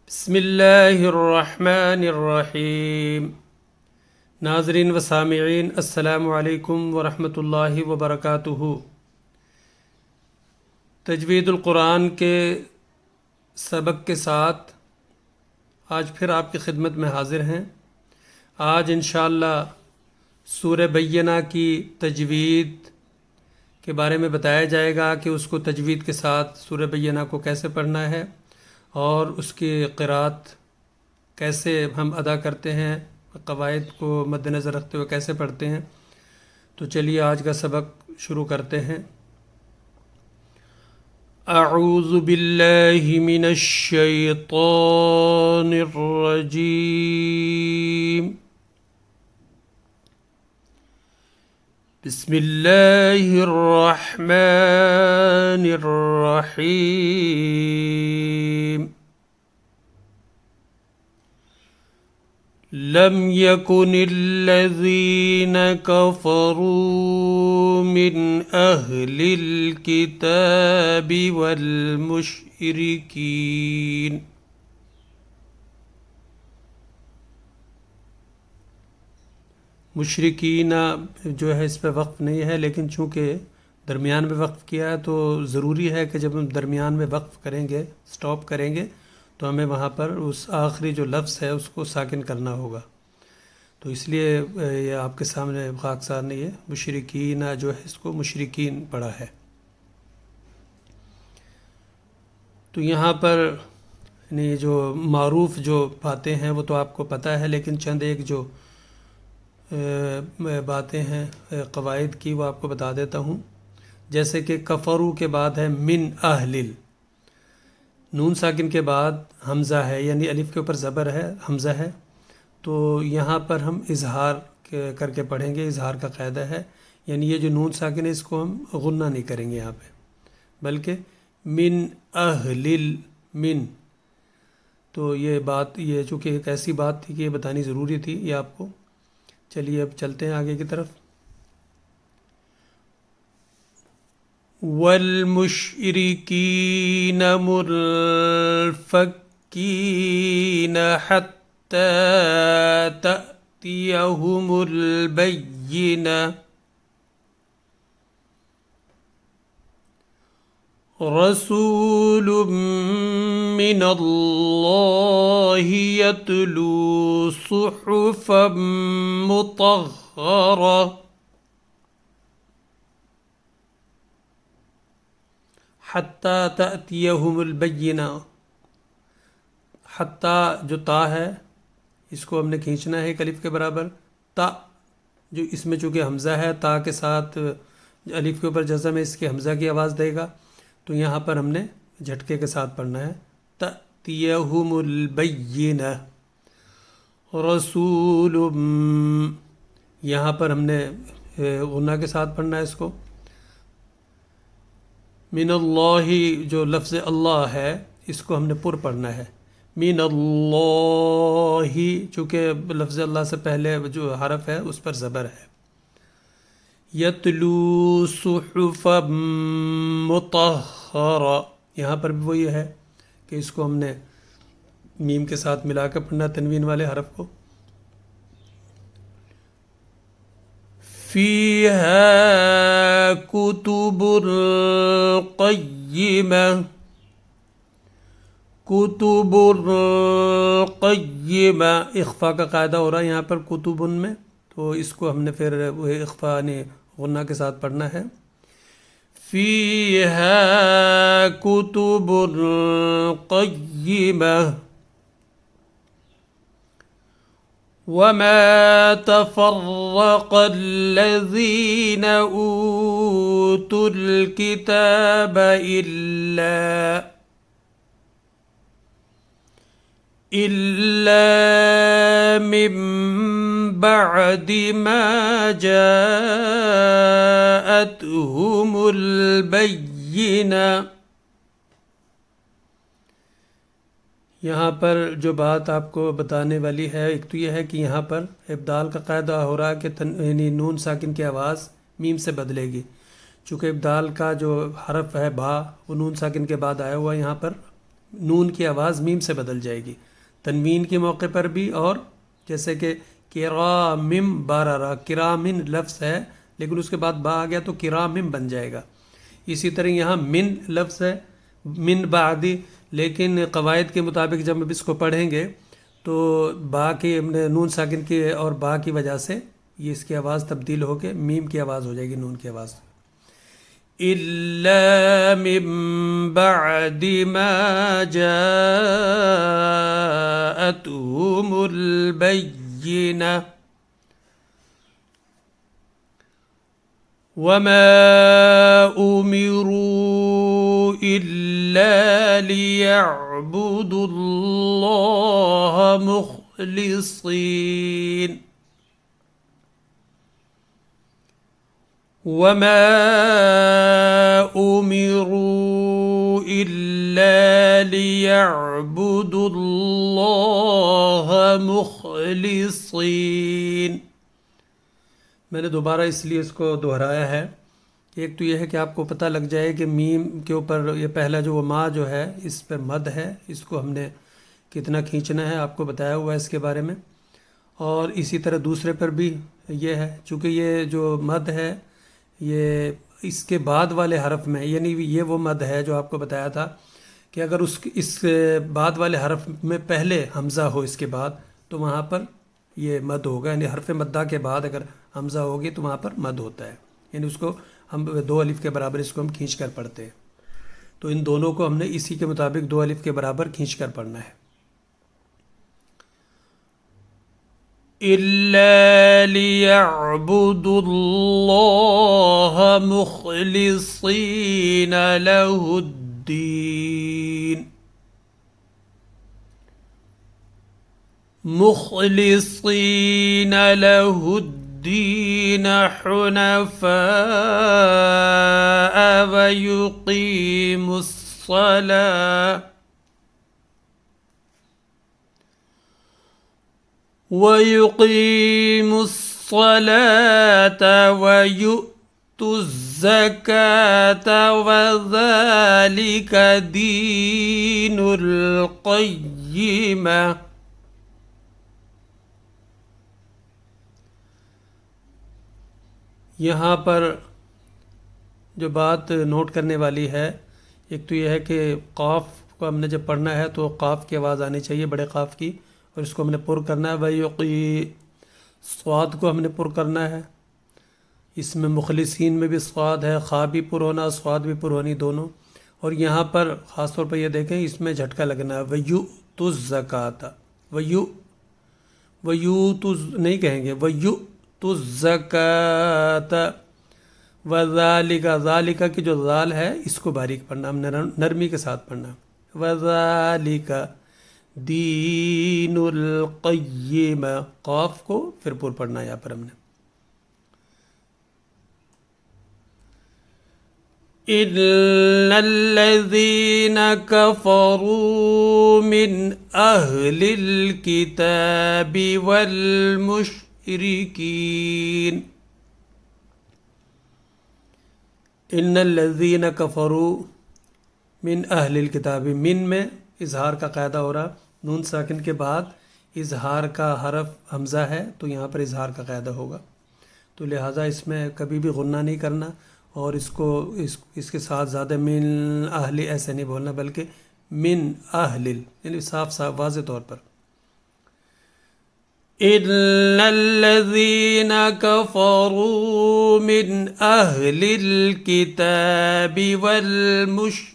بسم اللہ الرحمن الرحیم۔ ناظرین و سامعین، السلام علیکم ورحمۃ اللہ وبرکاتہ۔ تجوید القرآن کے سبق کے ساتھ آج پھر آپ کی خدمت میں حاضر ہیں۔ آج انشاءاللہ سورہ بینہ کی تجوید کے بارے میں بتایا جائے گا کہ اس کو تجوید کے ساتھ سورہ بینہ کو کیسے پڑھنا ہے اور اس کی قرأت کیسے ہم ادا کرتے ہیں، قواعد کو مد نظر رکھتے ہوئے کیسے پڑھتے ہیں۔ تو چلیے آج کا سبق شروع کرتے ہیں۔ اعوذ باللہ من الشیطان الرجیم، بسم اللہ الرحمن الرحیم۔ لم يكن الذين كفروا من أهل الكتاب والمشركين مشرکین جو ہے اس پہ وقف نہیں ہے، لیکن چونکہ درمیان میں وقف کیا ہے تو ضروری ہے کہ جب ہم درمیان میں وقف کریں گے، سٹاپ کریں گے، تو ہمیں وہاں پر اس آخری جو لفظ ہے اس کو ساکن کرنا ہوگا۔ تو اس لیے یہ آپ کے سامنے خاکسار نہیں ہے، مشرکین جو ہے اس کو مشرکین پڑھا ہے۔ تو یہاں پر یعنی جو معروف جو باتیں ہیں وہ تو آپ کو پتہ ہے، لیکن چند ایک جو باتیں ہیں قواعد کی وہ آپ کو بتا دیتا ہوں۔ جیسے کہ کفرو کے بعد ہے من اہل، نون ساکن کے بعد حمزہ ہے، یعنی الف کے اوپر زبر ہے، حمزہ ہے، تو یہاں پر ہم اظہار کر کے پڑھیں گے۔ اظہار کا قاعدہ ہے، یعنی یہ جو نون ساکن ہے اس کو ہم غنہ نہیں کریں گے یہاں پہ، بلکہ من اہل من۔ تو یہ بات، یہ چونکہ ایک ایسی بات تھی کہ یہ بتانی ضروری تھی یہ آپ کو۔ چلیے اب چلتے ہیں آگے کی طرف۔ والمشرکین منفکین حتی تأتیہم البینہ، رسول من اللہ یتلو صحفا مطہرہ، حتی تأتیہم البینہ۔ حتی جو تا ہے اس کو ہم نے کھینچنا ہے ایک الف کے برابر۔ تا جو اس میں چونکہ حمزہ ہے، تا کے ساتھ الف کے اوپر جزم ہے، اس کی حمزہ کی آواز دے گا، تو یہاں پر ہم نے جھٹکے کے ساتھ پڑھنا ہے تأتیہم البینہ، رسول، یہاں پر ہم نے غنہ کے ساتھ پڑھنا ہے اس کو۔ من اللہ جو لفظ اللہ ہے اس کو ہم نے پر پڑھنا ہے، من اللہ، چونکہ لفظ اللہ سے پہلے جو حرف ہے اس پر زبر ہے۔ یتلو صحفا مطہرہ، یہاں پر بھی وہی ہے کہ اس کو ہم نے میم کے ساتھ ملا کر پڑھنا، تنوین والے حرف کو۔ فیہا کتب قیمہ، کتب قیمہ، اخفا کا قاعدہ ہو رہا ہے یہاں پر کتبن میں، تو اس کو ہم نے پھر وہ اخفا یعنی غنہ کے ساتھ پڑھنا ہے۔ فیہا کتب قیمہ وما تفرق الذین اوتوا الکتاب إلا من بعد ما جاءتهم البینہ۔ یہاں پر جو بات آپ کو بتانے والی ہے، ایک تو یہ ہے کہ یہاں پر ابدال کا قاعدہ ہو رہا ہے کہ یعنی نون ساکن کی آواز میم سے بدلے گی، چونکہ ابدال کا جو حرف ہے با وہ نون ساکن کے بعد آیا ہوا ہے یہاں پر نون کی آواز میم سے بدل جائے گی، تنوین کے موقع پر بھی، اور جیسے کہ کرامم بارارا، کرامن لفظ ہے لیکن اس کے بعد با آ گیا تو کرامم بن جائے گا۔ اسی طرح یہاں من لفظ ہے، من بعدی، لیکن قواعد کے مطابق جب ہم اس کو پڑھیں گے تو با کی نون ساکن کی اور با کی وجہ سے یہ اس کی آواز تبدیل ہو کے میم کی آواز ہو جائے گی، نون کی آواز۔ إِلَّا مِن بَعْدِ مَا جَاءَتْهُمُ الْبَيِّنَةُ وَمَا أُمِرُوا إِلَّا لِيَعْبُدُوا اللَّهَ مُخْلِصِينَ وَمَا أُمِرُوا إِلَّا لِيَعْبُدُوا اللَّهَ مُخْلِصِينَ۔ میں نے دوبارہ اس لیے اس کو دہرایا ہے کہ ایک تو یہ ہے کہ آپ کو پتہ لگ جائے کہ میم کے اوپر یہ پہلا جو وہ ما جو ہے اس پہ مد ہے، اس کو ہم نے کتنا کھینچنا ہے آپ کو بتایا ہوا ہے اس کے بارے میں، اور اسی طرح دوسرے پر بھی یہ ہے، چونکہ یہ جو مد ہے یہ اس کے بعد والے حرف میں، یعنی یہ وہ مد ہے جو آپ کو بتایا تھا کہ اگر اس بعد والے حرف میں پہلے حمزہ ہو اس کے بعد تو وہاں پر یہ مد ہوگا، یعنی حرف مدہ کے بعد اگر حمزہ ہوگی تو وہاں پر مد ہوتا ہے، یعنی اس کو ہم دو الف کے برابر اس کو ہم کھینچ کر پڑھتے ہیں، تو ان دونوں کو ہم نے اسی کے مطابق دو الف کے برابر کھینچ کر پڑھنا ہے۔ إِلَّا لِيَعْبُدُوا اللَّهَ مُخْلِصِينَ لَهُ الدِّينَ مُخْلِصِينَ لَهُ الدِّينَ حُنَفَاءَ وَيُقِيمُوا الصَّلَاةَ وَيُؤْتُوا الزَّكَاةَ وَذَلِكَ دِينُ الْقَيِّمَةِ۔ یہاں پر جو بات نوٹ کرنے والی ہے، ایک تو یہ ہے کہ قاف کو ہم نے جب پڑھنا ہے تو قاف کی آواز آنی چاہیے، بڑے قاف کی، اور اس کو ہم نے پر کرنا ہے۔ وَيُقِي، صاد کو ہم نے پر کرنا ہے، اس میں مخلصین میں بھی صاد ہے، خا بھی پر ہونا، صاد بھی پر ہونی دونوں، اور یہاں پر خاص طور پر یہ دیکھیں اس میں جھٹکا لگنا ہے، وَيُؤْتُوا الزَّكَاةَ، وَيُؤْتُوا نہیں کہیں گے، وَيُؤْتُوا الزَّكَاةَ وَذَلِكَ، ذَلِكَ کی جو ذال ہے اس کو باریک پڑھنا، ہم نے نرمی کے ساتھ پڑھنا، وَذَلِكَ دین القیم، قاف کو پھر پر پڑھنا ہے یہاں پر ہم نے۔ ان الذین کفروا من اہل الکتاب والمشرکین، ان الذین کفروا من اہل الکتاب، من میں اظہار کا قاعدہ ہو رہا، نون ساکن کے بعد اظہار کا حرف حمزہ ہے تو یہاں پر اظہار کا قاعدہ ہوگا، تو لہٰذا اس میں کبھی بھی غنہ نہیں کرنا، اور اس کو اس کے ساتھ زیادہ من اہل ایسے نہیں بولنا، بلکہ من اہل، یعنی صاف صاف واضح طور پر۔ ان الذین کفروا من اہل الکتاب والمشرکین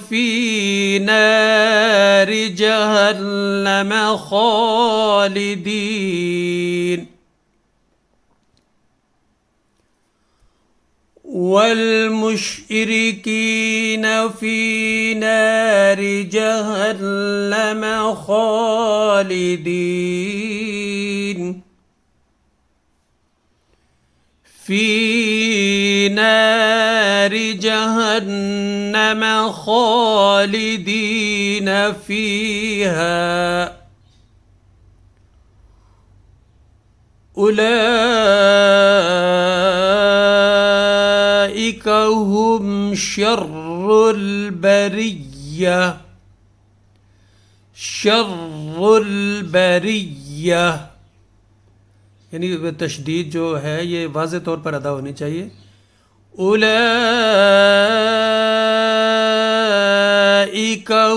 فی نار جہنم خالدین، والمشرکین فی نار جہنم خالدین، فی نار جہنم خالدین فیہا، اولئک شر البریہ، شر البریہ، یعنی تشدید جو ہے یہ واضح طور پر ادا ہونی چاہیے. اولئک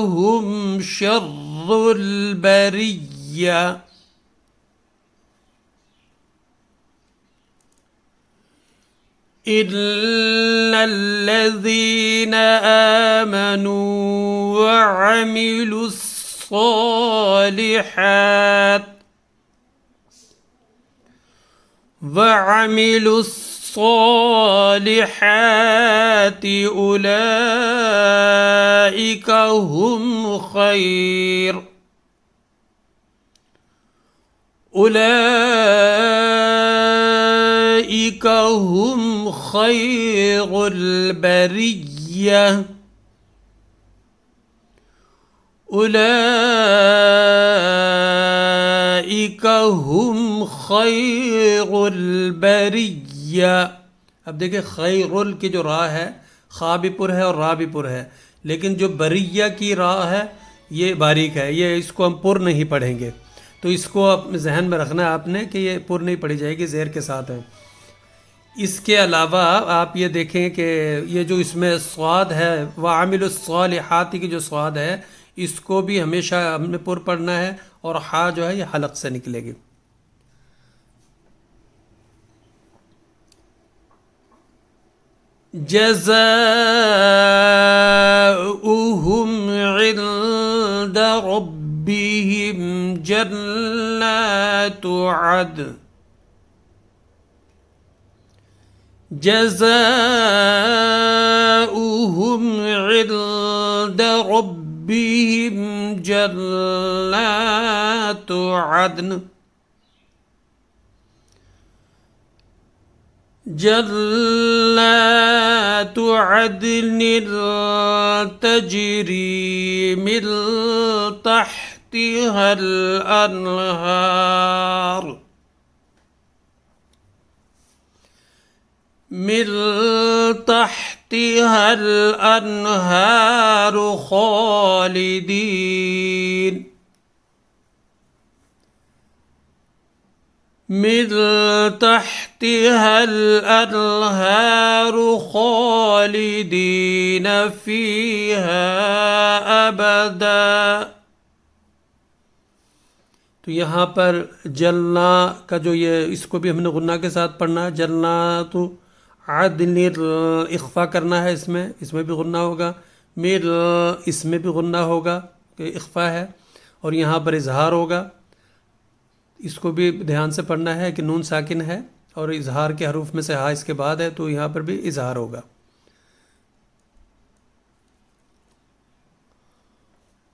هم شر البریہ. إِلَّا الَّذِينَ آمَنُوا وَعَمِلُوا الصَّالِحَاتِ أُولَئِكَ هم خير أولئك هم خير البرية أولئك هم خير البرية. اب دیکھیں خیر ال کی جو راہ ہے خا بھی پر ہے اور را بھی پر ہے، لیکن جو بریہ کی راہ ہے یہ باریک ہے، یہ اس کو ہم پر نہیں پڑھیں گے. تو اس کو اپنے ذہن میں رکھنا ہے آپ نے کہ یہ پر نہیں پڑھی جائے گی، زیر کے ساتھ ہے. اس کے علاوہ آپ یہ دیکھیں کہ یہ جو اس میں صاد ہے وَعَمِلُوا الصَّالِحَاتِ کی جو صاد ہے اس کو بھی ہمیشہ ہم نے پر پڑھنا ہے، اور ہا جو ہے یہ حلق سے نکلے گی. جزاؤہم عند ربہم جنات عدن جزاؤہم عند ربہم جنات عدن جنات عدن تجری من تحتها الانہار من تحتها الانہار خالدین من تحتها الانہار خالدین فیہا ابدا. تو یہاں پر جلنا کا جو یہ اس کو بھی ہم نے غنہ کے ساتھ پڑھنا ہے. جلنا تو عدن اخفا کرنا ہے، اس میں بھی غنہ ہوگا، میر اس میں بھی غنہ ہوگا کہ اخفا ہے، اور یہاں پر اظہار ہوگا. اس کو بھی دھیان سے پڑھنا ہے کہ نون ساکن ہے اور اظہار کے حروف میں سے ہا اس کے بعد ہے، تو یہاں پر بھی اظہار ہوگا.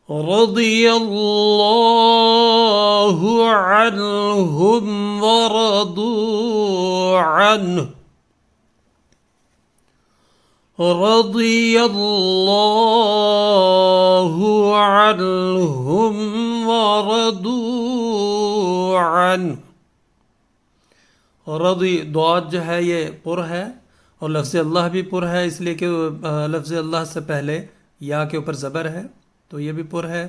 رضی اللہ عنہم ورضوا عنہ رضی اللہ عنہم ورضوا عنہ. رضی ضاد جو ہے یہ پر ہے اور لفظ اللہ بھی پر ہے، اس لیے کہ لفظ اللہ سے پہلے یا کے اوپر زبر ہے تو یہ بھی پر ہے.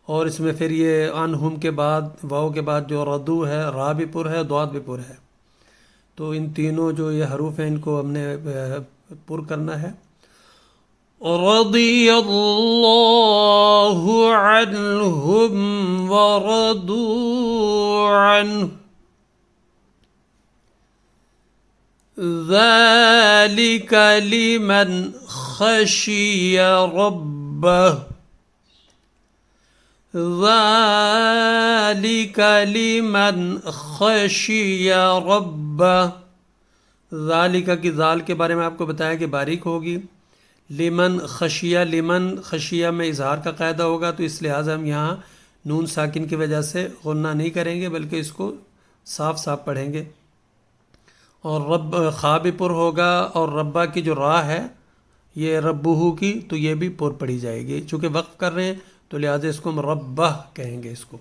اور اس میں پھر یہ عنہم کے بعد واو کے بعد جو رضو ہے را بھی پر ہے، ضاد بھی پر ہے. تو ان تینوں جو یہ حروف ہیں ان کو ہم نے پر کرنا ہے. رضی اللہ عنہم ورضوا عنہ ذلك لمن خشی ربہ ذلك لمن خشی ربہ. ذالک کی ذال کے بارے میں آپ کو بتایا کہ باریک ہوگی. لمن خشیہ، لمن خشیہ میں اظہار کا قاعدہ ہوگا، تو اس لحاظ ہم یہاں نون ساکن کی وجہ سے غنہ نہیں کریں گے بلکہ اس کو صاف صاف پڑھیں گے. اور رب خا بھی پر ہوگا، اور ربا کی جو راہ ہے یہ ربہو کی تو یہ بھی پر پڑھی جائے گی. چونکہ وقف کر رہے ہیں تو لہٰذا اس کو ہم ربہ کہیں گے اس کو.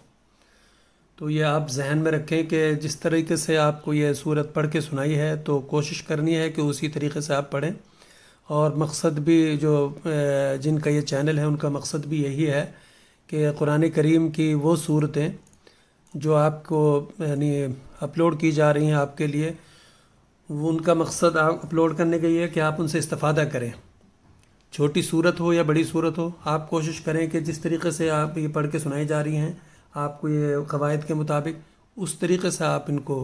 تو یہ آپ ذہن میں رکھیں کہ جس طریقے سے آپ کو یہ صورت پڑھ کے سنائی ہے تو کوشش کرنی ہے کہ اسی طریقے سے آپ پڑھیں اور مقصد بھی جو جن کا یہ چینل ہے ان کا مقصد بھی یہی ہے کہ قرآن کریم کی وہ صورتیں جو آپ کو یعنی اپلوڈ کی جا رہی ہیں آپ کے لیے، وہ ان کا مقصد آپ اپلوڈ کرنے کا یہ ہے کہ آپ ان سے استفادہ کریں، چھوٹی صورت ہو یا بڑی صورت ہو، آپ کوشش کریں کہ جس طریقے سے آپ یہ پڑھ کے سنائی جا رہی ہیں آپ کو یہ قواعد کے مطابق، اس طریقے سے آپ ان کو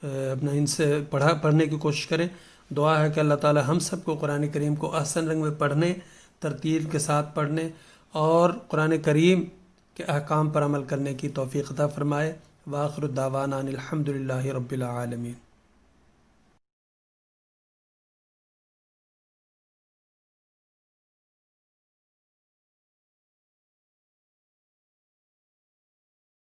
اپنا ان سے پڑھنے کی کوشش کریں۔ دعا ہے کہ اللہ تعالی ہم سب کو قرآن کریم کو احسن رنگ میں پڑھنے، ترتیل کے ساتھ پڑھنے اور قرآن کریم کے احکام پر عمل کرنے کی توفیق عطا فرمائے۔ وآخر الدعوانا ان الحمد للہ رب العالمین۔